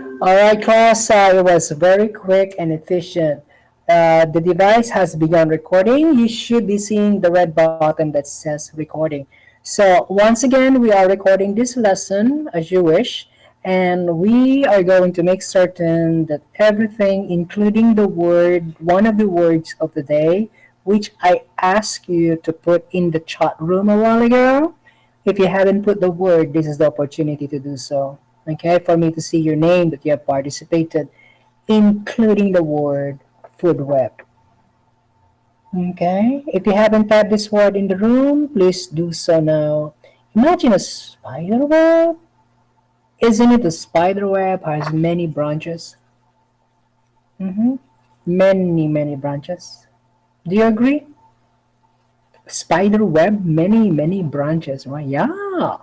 All right, class. It was very quick and efficient. The device has begun recording. You should be seeing the red button that says recording. So, once again, we are recording this lesson as you wish, and we are going to make certain that everything, including the word, one of the words of the day, which I asked you to put in the chat room a while ago. If you haven't put the word, this is the opportunity to do so. Okay, for me to see your name that you have participated, including the word food web. Okay, if you haven't typed this word in the room, please do so now. Imagine a spider web. Isn't it a spider web has many branches? Mm-hmm. Many branches. Do you agree? Spider web, many branches, right? Yeah.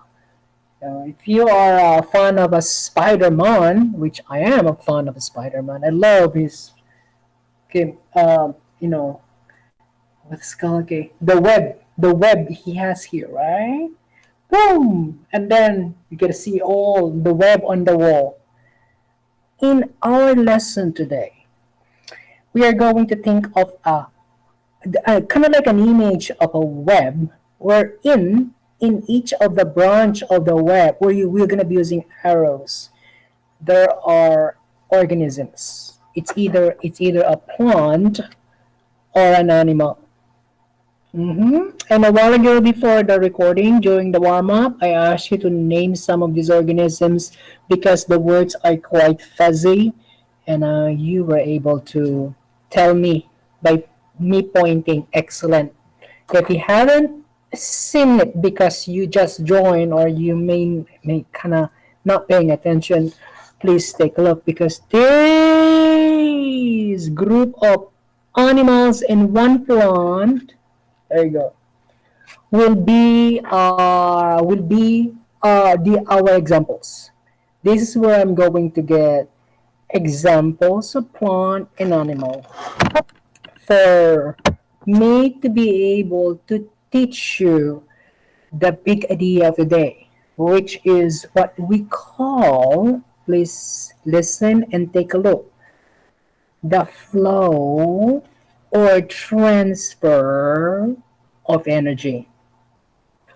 If you are a fan of a Spider-Man, which I am a fan of a Spider-Man, I love his, okay, you know, what's it called? Okay, the web he has here, right? Boom, and then you get to see all the web on the wall. In our lesson today, we are going to think of a kind of like an image of a web wherein in each of the branch of the web where we're going to be using arrows, there are organisms. It's either a plant or an animal. And a while ago, before the recording, during the warm up, I asked you to name some of these organisms because the words are quite fuzzy, and you were able to tell me by me pointing. Excellent. If you haven't seen it because you just joined or you may kind of not paying attention, please take a look because this group of animals in one plant, there you go, will be the our examples. This is where I'm going to get examples of plant and animal for me to be able to teach you the big idea of the day, which is what we call, please listen and take a look, the flow or transfer of energy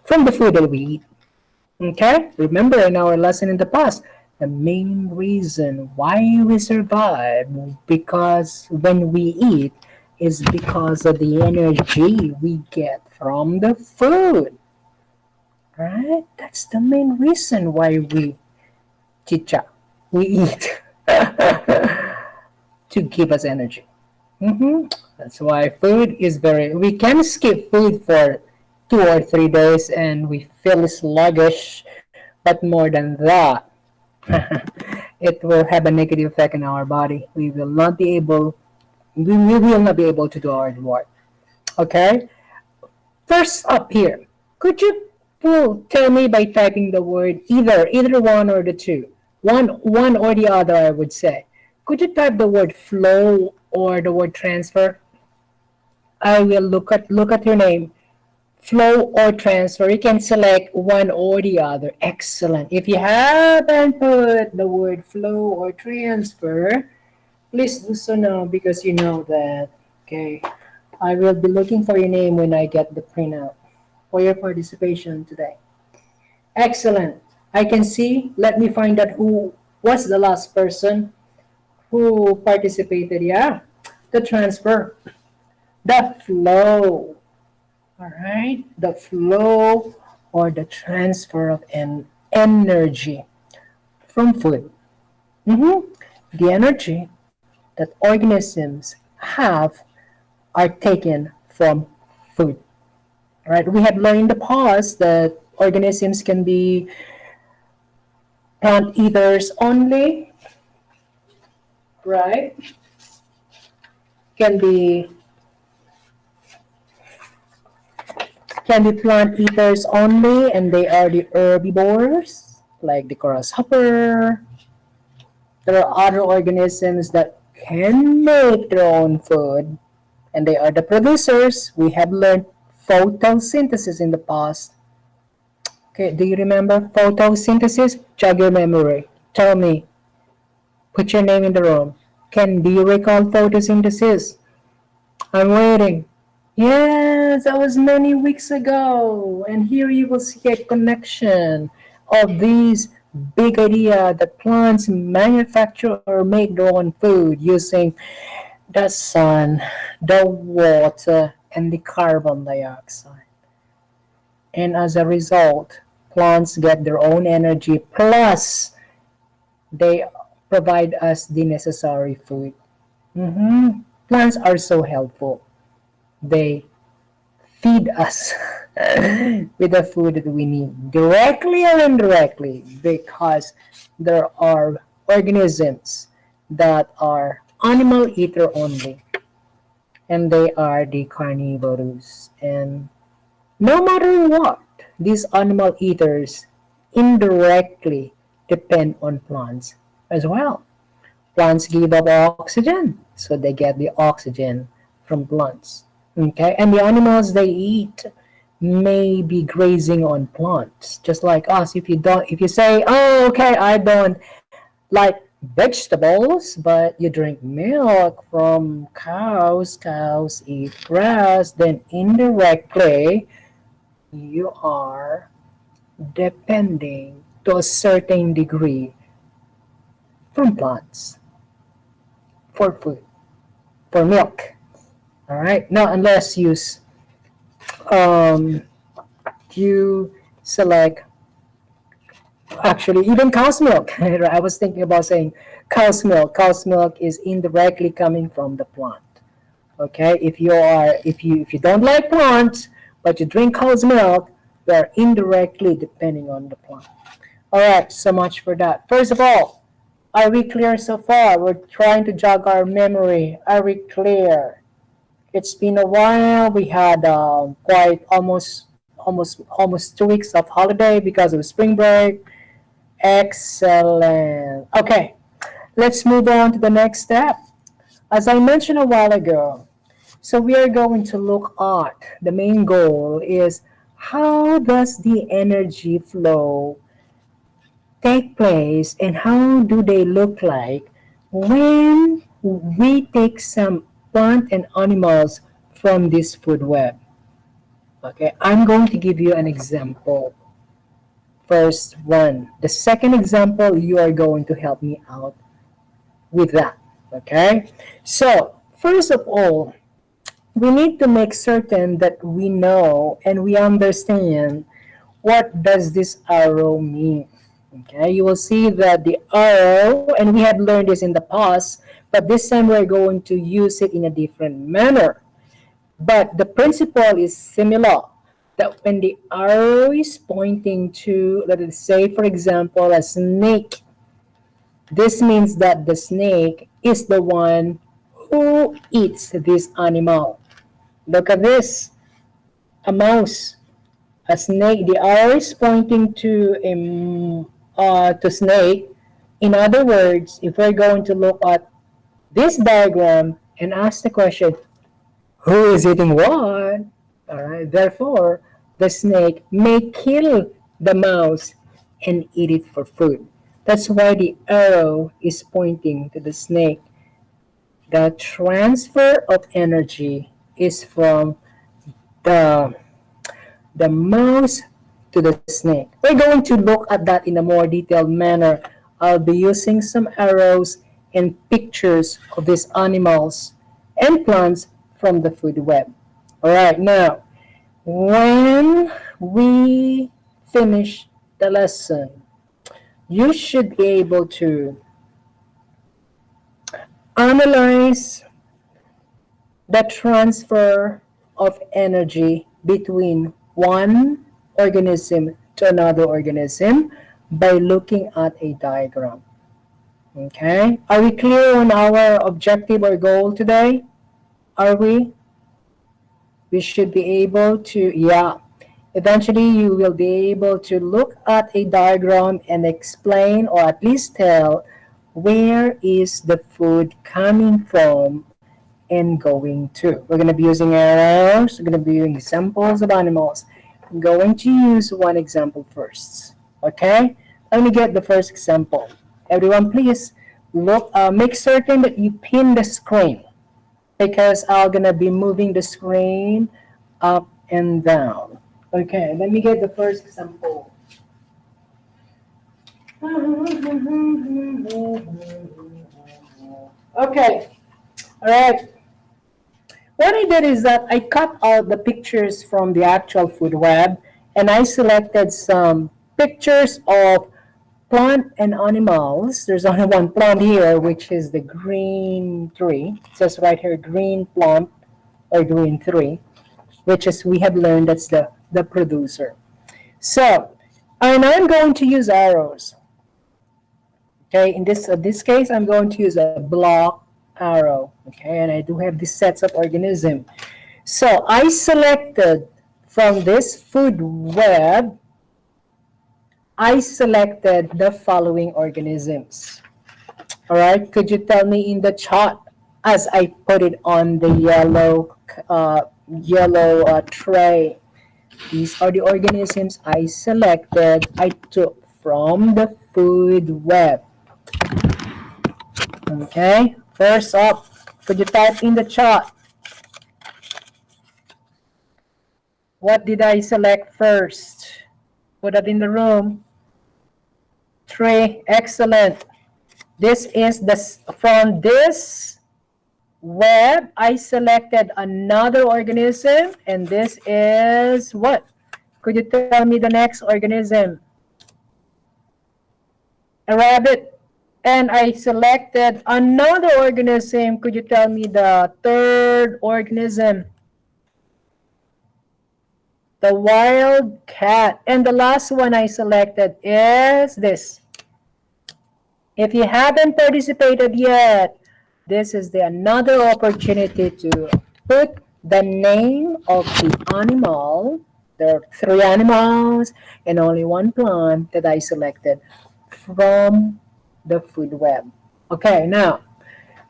from the food that we eat. Okay? Remember in our lesson in the past, the main reason why we survive because when we eat is because of the energy we get from the food. Right? That's the main reason why we chicha, we eat to give us energy. That's why food is very. We can skip food for 2 or 3 days and we feel sluggish, but more than that, it will have a negative effect on our body. We will not be able. We will not be able to do our work. Okay. First up here, could you tell me by typing the word either one or the two, one or the other? I would say. Could you type the word flow or the word transfer? I will look at your name. Flow or transfer. You can select one or the other. Excellent. If you haven't put the word flow or transfer, please do so now because you know that. Okay. I will be looking for your name when I get the printout for your participation today. Excellent. I can see. Let me find out who was the last person who participated. Yeah. The transfer. The flow. All right. The flow or the transfer of energy from food. The energy that organisms have are taken from food. All right. We have learned in the past that organisms can be plant eaters only, right? Can be plant eaters only, and they are the herbivores, like the grasshopper. There are other organisms that can make their own food, and they are the producers. We have learned photosynthesis in the past. Okay, do you remember photosynthesis? Jog your memory. Tell me. Put your name in the room. Ken, do you recall photosynthesis? I'm waiting. Yes, that was many weeks ago. And here you will see a connection of these big idea that plants manufacture or make their own food using the sun, the water, and the carbon dioxide. And as a result, plants get their own energy plus they provide us the necessary food. Plants are so helpful. They feed us with the food that we need, directly or indirectly, because there are organisms that are animal eater only, and they are the carnivorous. And no matter what, these animal eaters indirectly depend on plants as well. Plants give up oxygen, so they get the oxygen from plants. Okay, and the animals they eat may be grazing on plants, just like us. If you say, "Oh, okay, I don't like vegetables," but you drink milk from cows, cows eat grass, then indirectly you are depending to a certain degree from plants for food, for milk. All right. Now, unless um, you select actually even cow's milk. I was thinking about saying cow's milk. Cow's milk is indirectly coming from the plant. Okay. If you don't like plants but you drink cow's milk, you are indirectly depending on the plant. All right. So much for that. First of all, are we clear so far? We're trying to jog our memory. Are we clear? It's been a while. We had quite almost 2 weeks of holiday because of spring break. Excellent. Okay, let's move on to the next step. As I mentioned a while ago, so we are going to look at the main goal is how does the energy flow take place and how do they look like when we take some plant and animals from this food web. Okay, I'm going to give you an example. First one. The second example, you are going to help me out with that. Okay, so first of all, we need to make certain that we know and we understand what does this arrow mean. Okay, you will see that the arrow, and we have learned this in the past, but this time we're going to use it in a different manner. But the principle is similar. That when the arrow is pointing to, let us say, for example, a snake, this means that the snake is the one who eats this animal. Look at this, a mouse, a snake. The arrow is pointing to snake. In other words, if we're going to look at this diagram and ask the question, who is eating what? All right. Therefore, the snake may kill the mouse and eat it for food. That's why the arrow is pointing to the snake. The transfer of energy is from the the mouse to the snake. We're going to look at that in a more detailed manner. I'll be using some arrows and pictures of these animals and plants from the food web. All right, now, when we finish the lesson, you should be able to analyze the transfer of energy between one organism to another organism by looking at a diagram. Okay, are we clear on our objective or goal today? Are we? We should be able to, yeah. Eventually, you will be able to look at a diagram and explain or at least tell where is the food coming from and going to. We're going to be using arrows. We're going to be using examples of animals. I'm going to use one example first. Okay? Let me get the first example. Everyone, please Look, make certain that you pin the screen because I'm gonna be moving the screen up and down. Okay, let me get the first example. Okay, all right. What I did is that I cut out the pictures from the actual food web and I selected some pictures of plant and animals. There's only one plant here, which is the green tree. It says right here, green plant or green tree, which is we have learned that's the producer. So, and I'm going to use arrows. Okay, in this case, I'm going to use a block arrow. Okay, and I do have these sets of organism. So I selected from this food web, I selected the following organisms. All right, could you tell me in the chart as I put it on the yellow tray? These are the organisms I selected. I took from the food web. Okay, first up, could you type in the chart? What did I select first? Put it in the room. 3, excellent. This is from this web, I selected another organism, and this is what? Could you tell me the next organism? A rabbit. And I selected another organism. Could you tell me the third organism? The wild cat. And the last one I selected is this. If you haven't participated yet, this is another opportunity to put the name of the animal. There are 3 animals and only 1 plant that I selected from the food web. Okay, now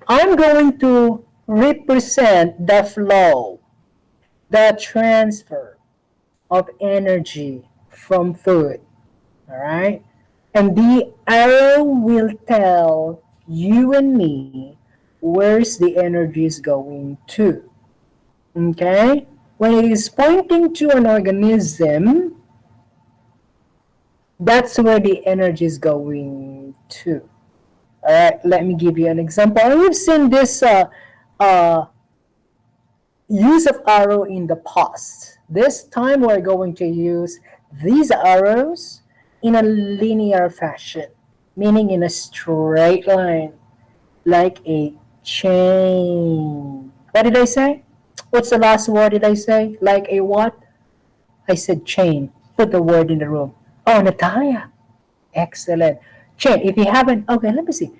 I'm going to represent the flow, the transfer of energy from food. All right, and the arrow will tell you and me where's the energy is going to. Okay, when it is pointing to an organism, that's where the energy is going to. All right, let me give you an example. We've seen this use of arrow in the past. This time we're going to use these arrows in a linear fashion, meaning in a straight line, like a chain. What did I say? What's the last word did I say? Like a what? I said chain. Put the word in the room. Oh, Natalia. Excellent. Chain. If you haven't, okay, let me see.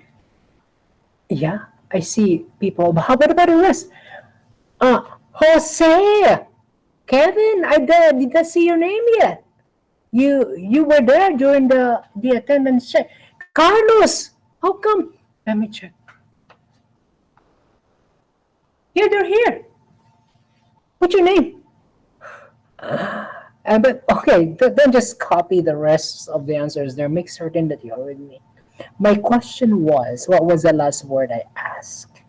Yeah, I see people. But how about the rest? Jose, Kevin, I did not see your name yet. You were there during the attendance check. Carlos, how come? Let me check. Yeah, they're here. What's your name? But okay, don't just copy the rest of the answers there. Make certain that you're with me. My question was, what was the last word I asked?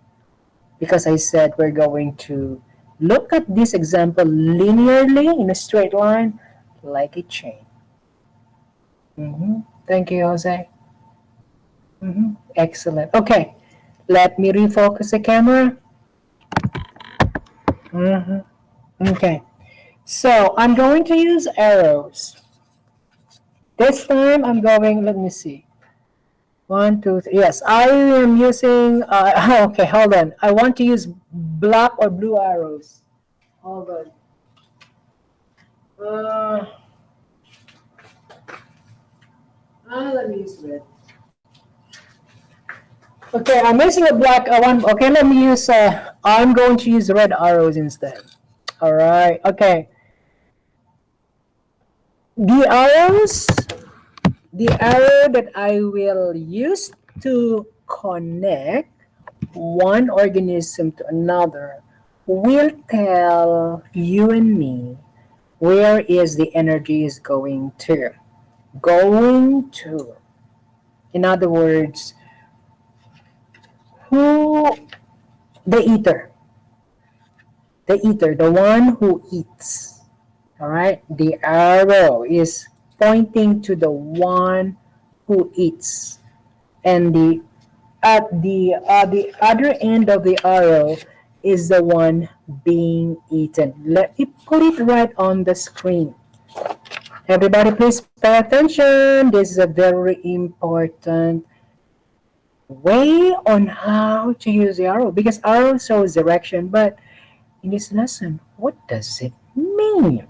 Because I said we're going to look at this example linearly in a straight line, like a chain. Thank you, Jose. Excellent. Okay, let me refocus the camera. Okay, so I'm going to use arrows. This time I'm going, let me see. 1, 2, 3. Yes, I am using, okay, hold on. I want to use black or blue arrows. Hold on. Let me use red. Okay, I'm using a black one. Okay, let me use, I'm going to use red arrows instead. All right, okay. The arrow that I will use to connect one organism to another will tell you and me where is the energy is going to. In other words, Who the eater, the one who eats. All right, the arrow is pointing to the one who eats, and the other end of the arrow is the one being eaten. Let me put it right on the screen. Everybody, please pay attention. This is a very important way on how to use the arrow because arrow shows direction, but in this lesson, what does it mean?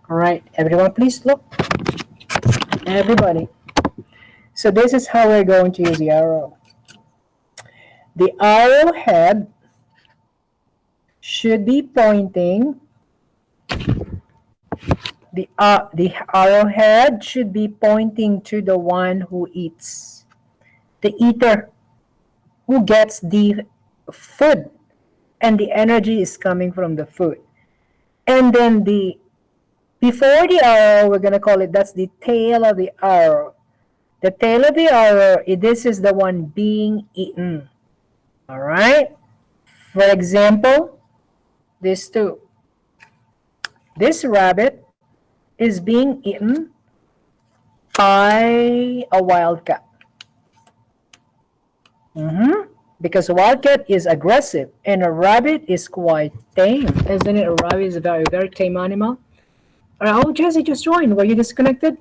All right, everyone, please look. Everybody. So this is how we're going to use the arrow. The arrowhead should be pointing. The arrowhead should be pointing to the one who eats, the eater, who gets the food, and the energy is coming from the food. And then the before the arrow, we're gonna call it that's the tail of the arrow. The tail of the arrow, this is the one being eaten. All right. For example, this two. This rabbit is being eaten by a wildcat. Because a wildcat is aggressive and a rabbit is quite tame. Isn't it? A rabbit is a very, very tame animal. Oh, Jesse just joined. Were you disconnected?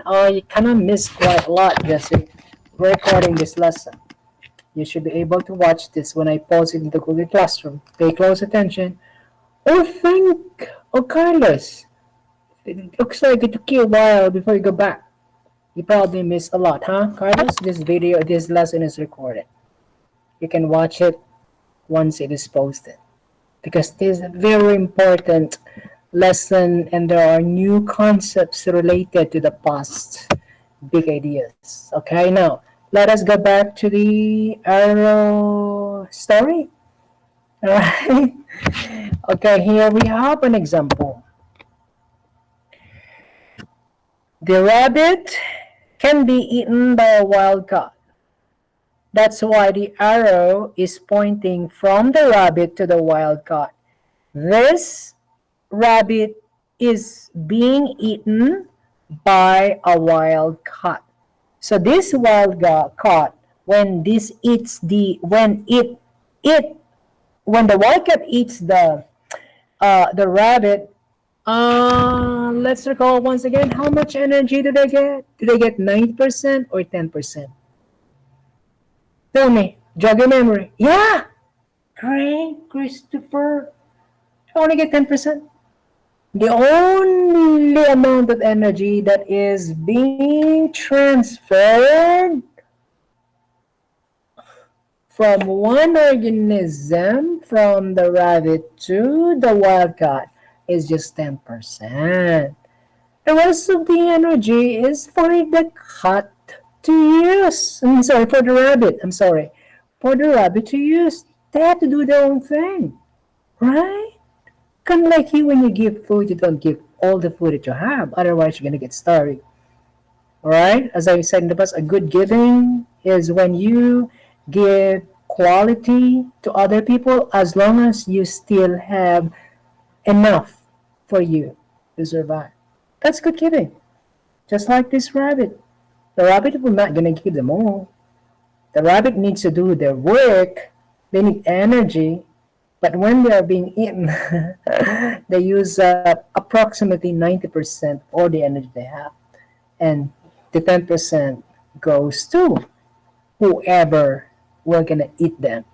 Oh, you kind of missed quite a lot, Jesse. We're recording this lesson. You should be able to watch this when I post it in the Google Classroom. Pay close attention. Oh, Carlos. It looks like it took you a while before you go back. You probably missed a lot, huh, Carlos? This lesson is recorded. You can watch it once it is posted. Because this is a very important lesson and there are new concepts related to the past big ideas. Okay, now let us go back to the arrow story. All right. Okay, here we have an example. The rabbit can be eaten by a wildcat. That's why the arrow is pointing from the rabbit to the wildcat. This rabbit is being eaten by a wildcat. So this wildcat, when the wildcat eats the rabbit, let's recall once again, how much energy do they get? Do they get 90% or 10%? Tell me, jog your memory. Yeah, great, Christopher. You only get 10%. The only amount of energy that is being transferred from one organism, from the rabbit to the wildcat, is just 10%. The rest of the energy is for the cat to use. For the rabbit. For the rabbit to use. They have to do their own thing. Right? Kind of like you, when you give food, you don't give all the food that you have. Otherwise, you're going to get starving. Alright? As I said in the past, a good giving is when you give quality to other people as long as you still have enough for you to survive. That's good giving. Just like this rabbit. The rabbit will not gonna give them all. The rabbit needs to do their work. They need energy. But when they are being eaten, they use approximately 90% of all the energy they have. And the 10% goes to whoever will gonna eat them.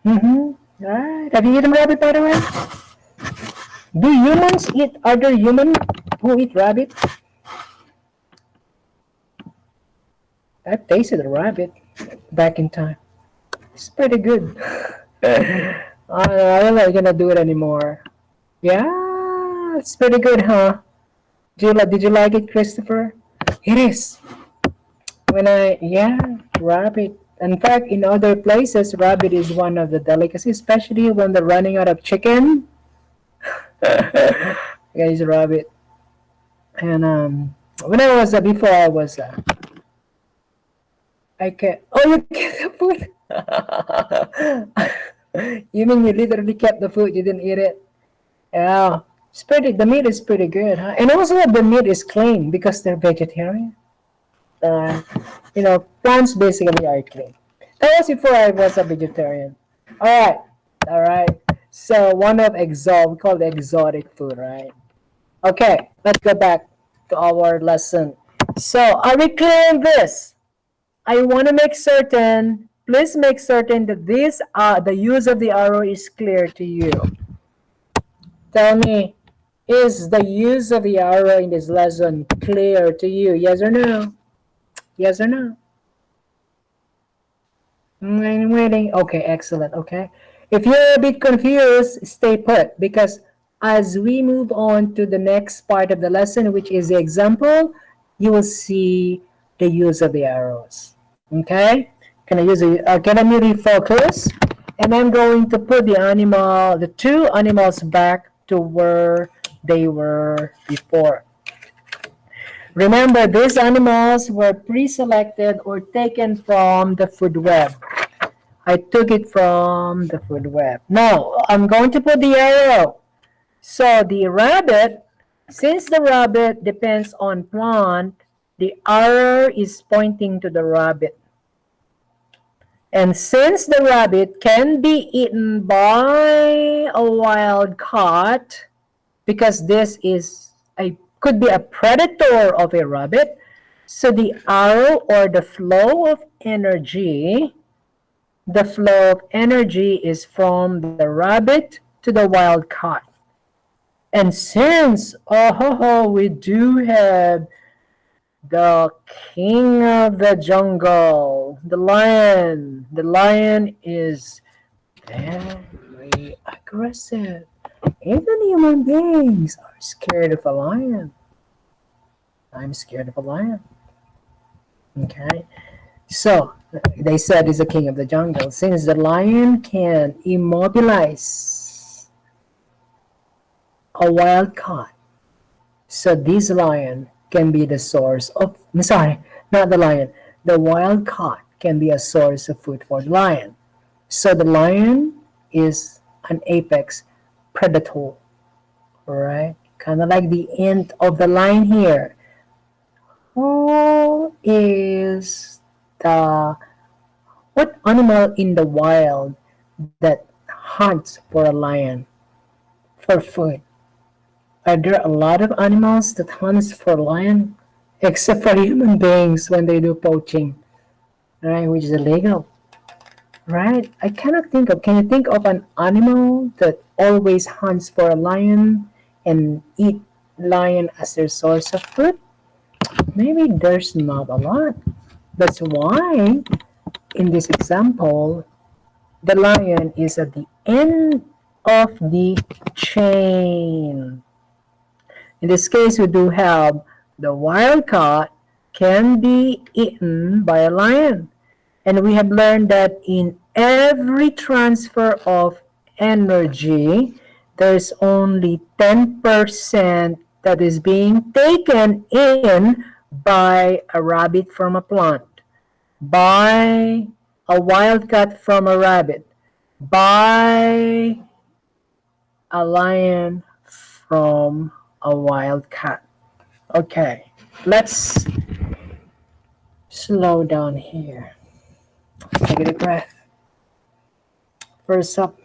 Alright. Have you eaten rabbit, by the way? Do humans eat other human who eat rabbit? I've tasted a rabbit back in time. It's pretty good. I don't know if I'm gonna do it anymore. Yeah, it's pretty good, huh? Did you like it, Christopher? It is. Rabbit. In fact, in other places, rabbit is one of the delicacies, especially when they're running out of chicken. Guys, rabbit. And when before I was, I can. Oh, you get the food. You mean you literally kept the food, you didn't eat it? Yeah. The meat is pretty good, huh? And also the meat is clean because they're vegetarian. Uh, plants basically are clean. That was before I was a vegetarian. All right, all right. So one of we call it exotic food, right? Okay, let's go back to our lesson. So are we clear on this? I want to make certain. Please make certain that the use of the arrow is clear to you. Tell me, is the use of the arrow in this lesson clear to you? Yes or no? Yes or no? I'm waiting. Okay, excellent. Okay. If you're a bit confused, stay put because as we move on to the next part of the lesson, which is the example, you will see the use of the arrows. Okay. Can I refocus? And I'm going to put the two animals back to where they were before. Remember, these animals were pre-selected or taken from the food web. I took it from the food web. Now, I'm going to put the arrow. So the rabbit, since the rabbit depends on plant, the arrow is pointing to the rabbit. And since the rabbit can be eaten by a wild cat, because this could be a predator of a rabbit, so the arrow or the flow of energy is from the rabbit to the wild cat. And since we do have the king of the jungle, the lion. The lion is very aggressive. Even human beings are scared of a lion. I'm scared of a lion. Okay. So, they said he's the king of the jungle. Since the lion can immobilize a wild cat, so this lion can be the source of, I'm sorry, not the lion, the wild cat can be a source of food for the lion. So the lion is an apex predator, right? Kind of like the end of the line here. Who is the what animal in the wild that hunts for a lion for food? Are there a lot of animals that hunts for lion? Except for human beings when they do poaching, right? Which is illegal, right? I cannot think of. Can you think of an animal that always hunts for a lion and eat lion as their source of food? Maybe there's not a lot. That's why in this example, the lion is at the end of the chain. In this case, we do have the wild cat can be eaten by a lion. And we have learned that in every transfer of energy, there's only 10% that is being taken in by a rabbit from a plant, by a wildcat from a rabbit, by a lion from a wildcat. Okay, let's slow down here. Take a deep breath. First up,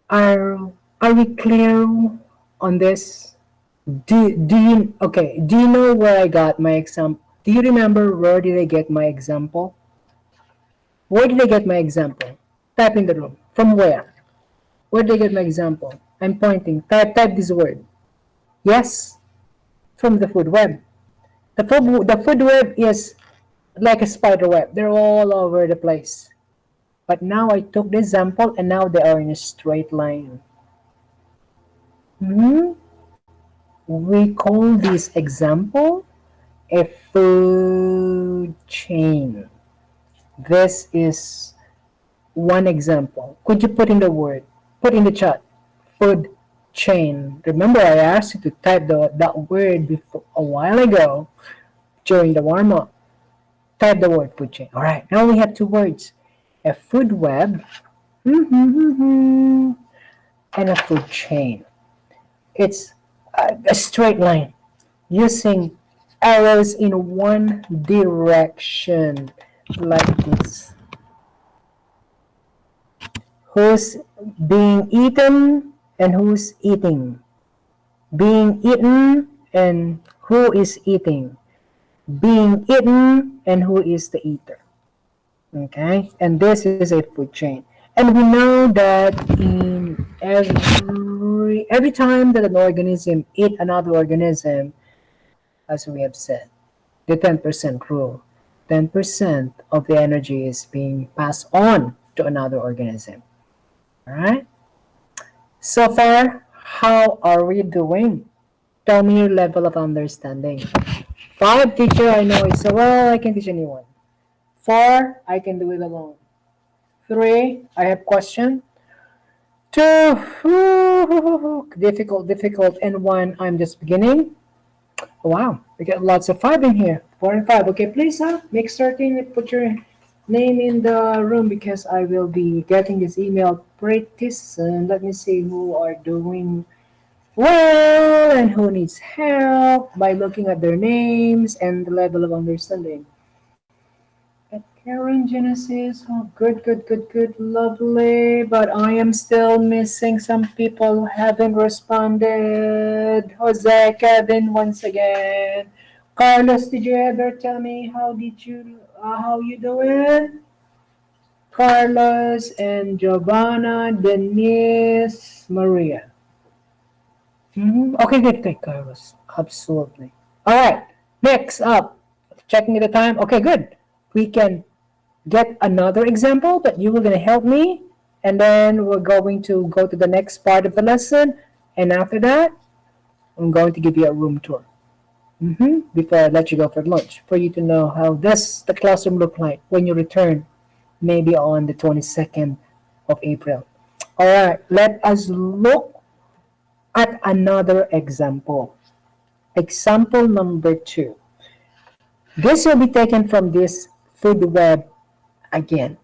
are we clear on this? Do you know where I got my example? Do you remember where did I get my example? Where did I get my example? Type in the room. From where? Where did I get my example? I'm pointing. Type this word. Yes, from the food web. The food web is like a spider web. They're all over the place. But now I took the example and now they are in a straight line. Hmm? We call this example a food chain. This is one example. Could you put in the word? Put in the chat. Food chain. Remember I asked you to type that word before, a while ago during the warm-up. Type the word food chain. All right, now we have two words, a food web and a food chain. It's a straight line using arrows in one direction like this. Who's being eaten and who's eating? Being eaten and who is eating? Being eaten and who is the eater? Okay, and this is a food chain. And we know that in every time that an organism eat another organism, as we have said, the 10% rule, 10% of the energy is being passed on to another organism. All right. So far, how are we doing? Tell me your level of understanding. 5, teacher, I know it so well, I can teach anyone. 4, I can do it alone. 3, I have question. 2, difficult. And 1, I'm just beginning. Wow, we got lots of 5 in here. 4 and 5. Okay, please, make certain you put your name in the room because I will be getting this email pretty soon. Let me see who are doing well and who needs help by looking at their names and the level of understanding. At Karen Genesis, oh, good, lovely. But I am still missing some people who haven't responded. Jose, Kevin, once again. Carlos, did you ever tell me how you doing? Carlos and Giovanna, Denise, Maria. Okay, good, Carlos. Absolutely. All right, next up, checking the time. Okay, good. We can get another example, but you were going to help me, and then we're going to go to the next part of the lesson, and after that, I'm going to give you a room tour before I let you go for lunch, for you to know how the classroom look like when you return, maybe on the 22nd of April. All right, let us look at another example. Example number 2. This will be taken from this food web again,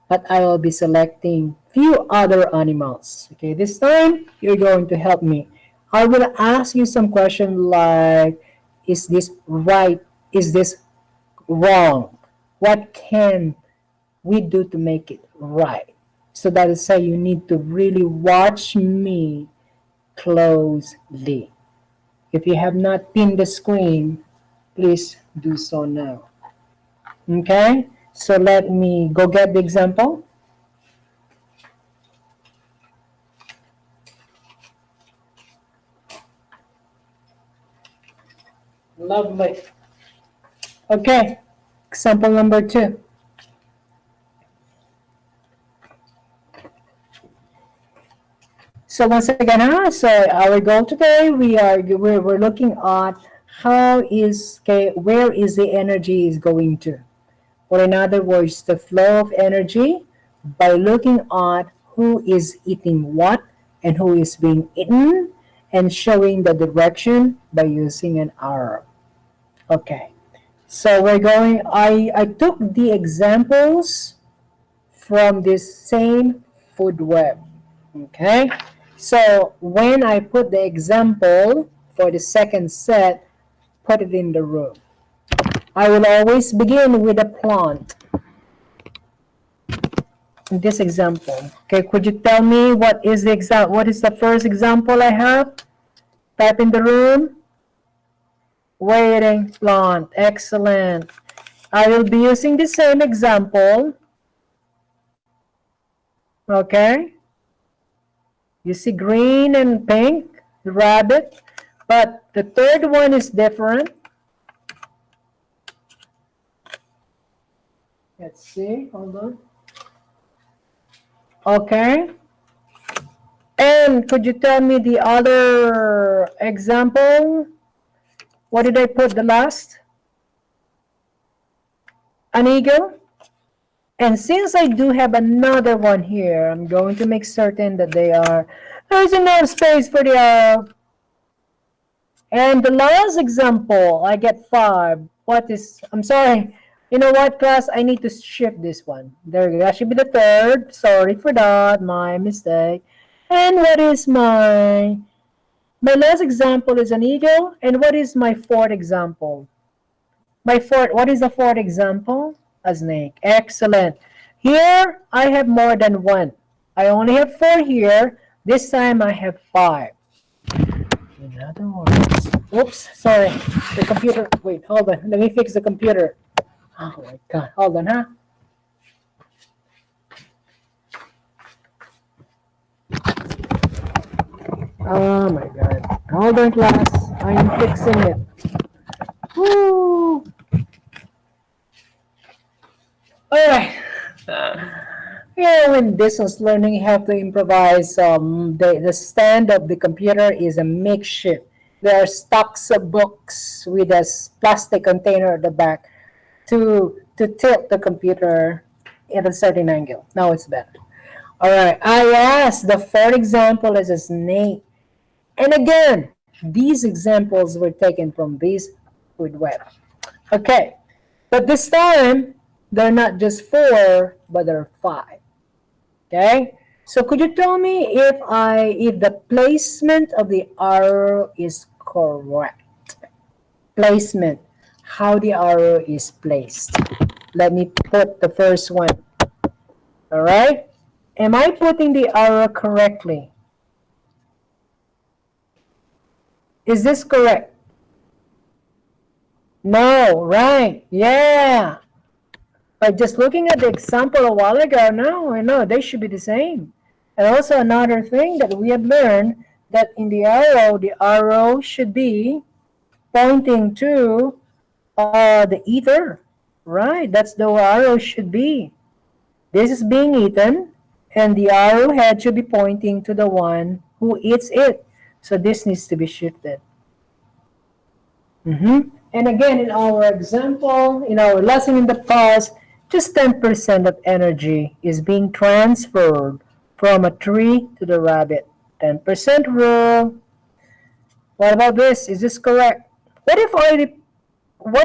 but I will be selecting few other animals. Okay, this time you're going to help me. I will ask you some question like, is this right? Is this wrong? What can we do to make it right? So that is why you need to really watch me closely. If you have not pinned the screen, please do so now. Okay, so let me go get the example. Lovely. Okay, example number 2. So once again, so our goal today, we're looking at where is the energy is going to, or in other words, the flow of energy by looking at who is eating what and who is being eaten, and showing the direction by using an arrow. Okay, so I took the examples from this same food web. Okay, so when I put the example for the second set, put it in the room. I will always begin with a plant. In this example, okay, could you tell me what is the first example I have? Type in the room. Waiting plant. Excellent. I will be using the same example. Okay. You see green and pink, the rabbit, but the third one is different. Let's see, hold on. Okay. And could you tell me the other example? What did I put the last? An eagle. And since I do have another one here, I'm going to make certain that there's enough space for the and the last example, I get 5. I'm sorry, You know what, class? I need to shift this one. That should be the third. Sorry for that. My mistake. And what is my last example is an eagle. And what is my fourth example? What is the fourth example? A snake. Excellent. Here, I have more than one. I only have four here. This time, I have five. In other words, oops, sorry. The computer, wait, hold on. Let me fix the computer. Oh my God, hold on, huh? Oh my God. Hold on, class. I am fixing it. Woo! Alright. Yeah, when distance learning, you have to improvise. The stand of the computer is a makeshift. There are stacks of books with a plastic container at the back to tilt the computer at a certain angle. Now it's better. All right. I asked the third example is a snake. And again, these examples were taken from this food web. Okay. But this time, they're not just four, but they're five. Okay? So could you tell me if the placement of the arrow is correct? Placement, how the arrow is placed. Let me put the first one. All right? Am I putting the arrow correctly? Is this correct? No, right? Yeah. By just looking at the example a while ago, no, I know they should be the same. And also another thing that we have learned that in the arrow should be pointing to the eater. Right, that's the arrow should be. This is being eaten, and the arrowhead should be pointing to the one who eats it. So this needs to be shifted. And again, in our example, in our lesson in the past, just 10% of energy is being transferred from a tree to the rabbit. 10% rule. What about this? Is this correct? What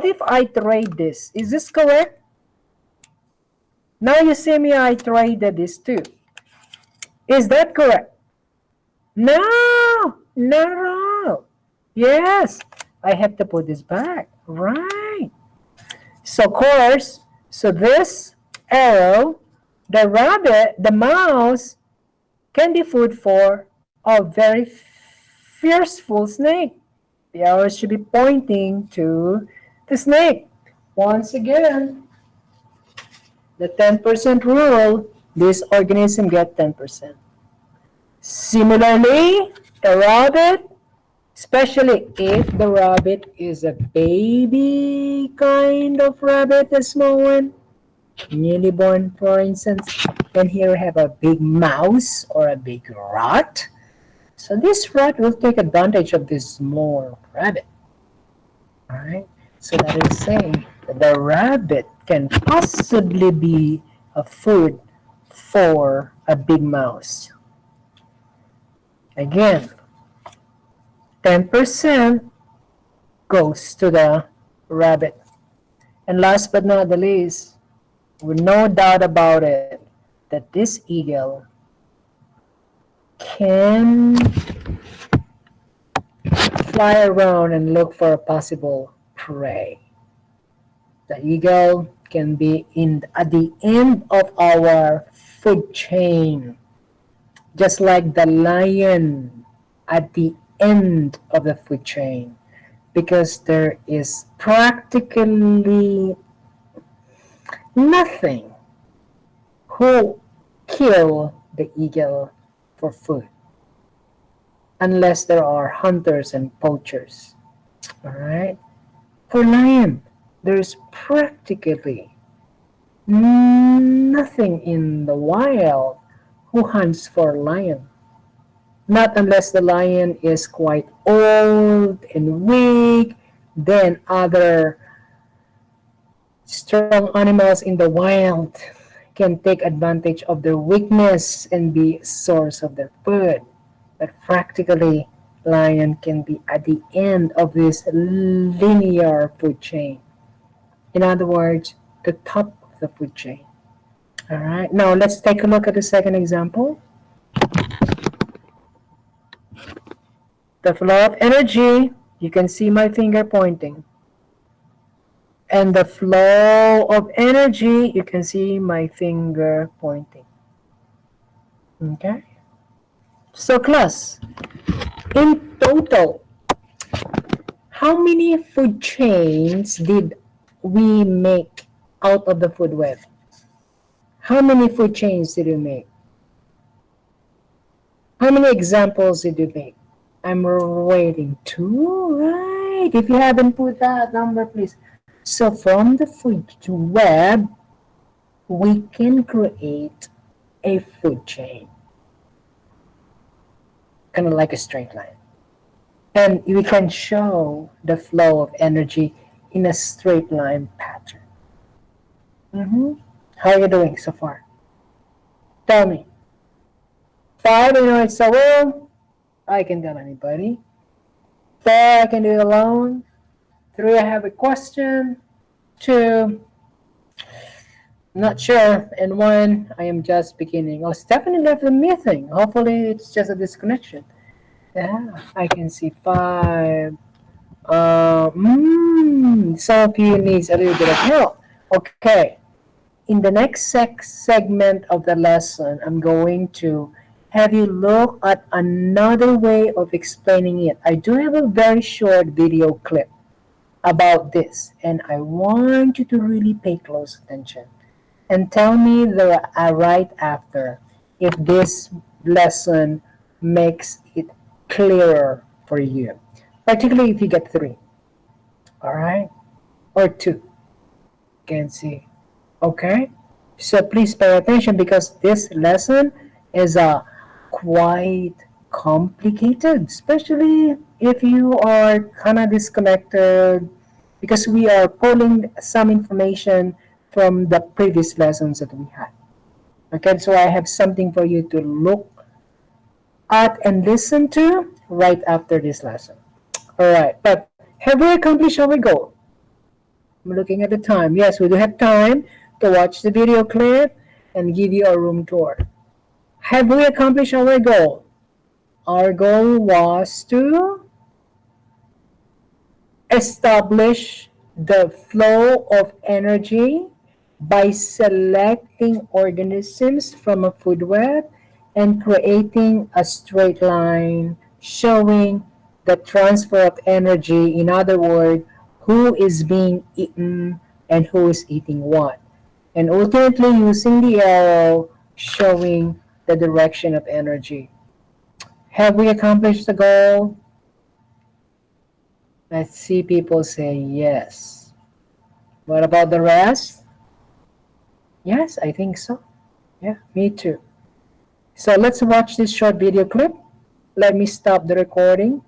if I trade this? Is this correct? Now you see me, I traded this too. Is that correct? No, no. Yes, I have to put this back. Right. So, of course, so this arrow, the rabbit, the mouse, can be food for a very fearful snake. The arrow should be pointing to the snake. Once again, the 10% rule, this organism get 10%. Similarly, a rabbit, especially if the rabbit is a baby kind of rabbit, a small one, newly born, for instance, and here we have a big mouse or a big rat. So this rat will take advantage of this small rabbit. All right. So that is saying that the rabbit can possibly be a food for a big mouse. Again, 10% goes to the rabbit. And last but not the least, with no doubt about it, that this eagle can fly around and look for a possible prey. The eagle can be at the end of our food chain, just like the lion at the end of the food chain, because there is practically nothing who kill the eagle for food unless there are hunters and poachers. All right. For lion, there's practically nothing in the wild who hunts for lion. Not unless the lion is quite old and weak, then other strong animals in the wild can take advantage of their weakness and be a source of their food. But practically, lion can be at the end of this linear food chain. In other words, the top of the food chain. All right, now let's take a look at the second example. The flow of energy, you can see my finger pointing. And the flow of energy, you can see my finger pointing. Okay? So class, in total, how many food chains did we make out of the food web? How many food chains did you make? How many examples did you make? I'm waiting. Two, right? If you haven't put that number, please. So from the food web, we can create a food chain, kind of like a straight line. And we can show the flow of energy in a straight line pattern. How are you doing so far? Tell me. 5, you know it's so well. I can tell anybody. 4, I can do it alone. 3, I have a question. 2, not sure. And 1, I am just beginning. Oh, Stephanie left the meeting. Hopefully it's just a disconnection. Yeah, I can see 5. Some of you needs a little bit of help. Okay. In the next segment of the lesson, I'm going to have you look at another way of explaining it. I do have a very short video clip about this, and I want you to really pay close attention and tell me right after if this lesson makes it clearer for you, particularly if you get 3, all right, or 2. Can see. Okay, so please pay attention because this lesson is quite complicated, especially if you are kind of disconnected, because we are pulling some information from the previous lessons that we had. Okay, so I have something for you to look at and listen to right after this lesson. All right, but have we accomplished our goal? I'm looking at the time. Yes, we do have time to watch the video clip and give you a room tour. Have we accomplished our goal? Our goal was to establish the flow of energy by selecting organisms from a food web and creating a straight line showing the transfer of energy. In other words, who is being eaten and who is eating what. And ultimately using the arrow showing the direction of energy. Have we accomplished the goal? I see people say yes. What about the rest? Yes, I think so. Yeah, me too. So let's watch this short video clip. Let me stop the recording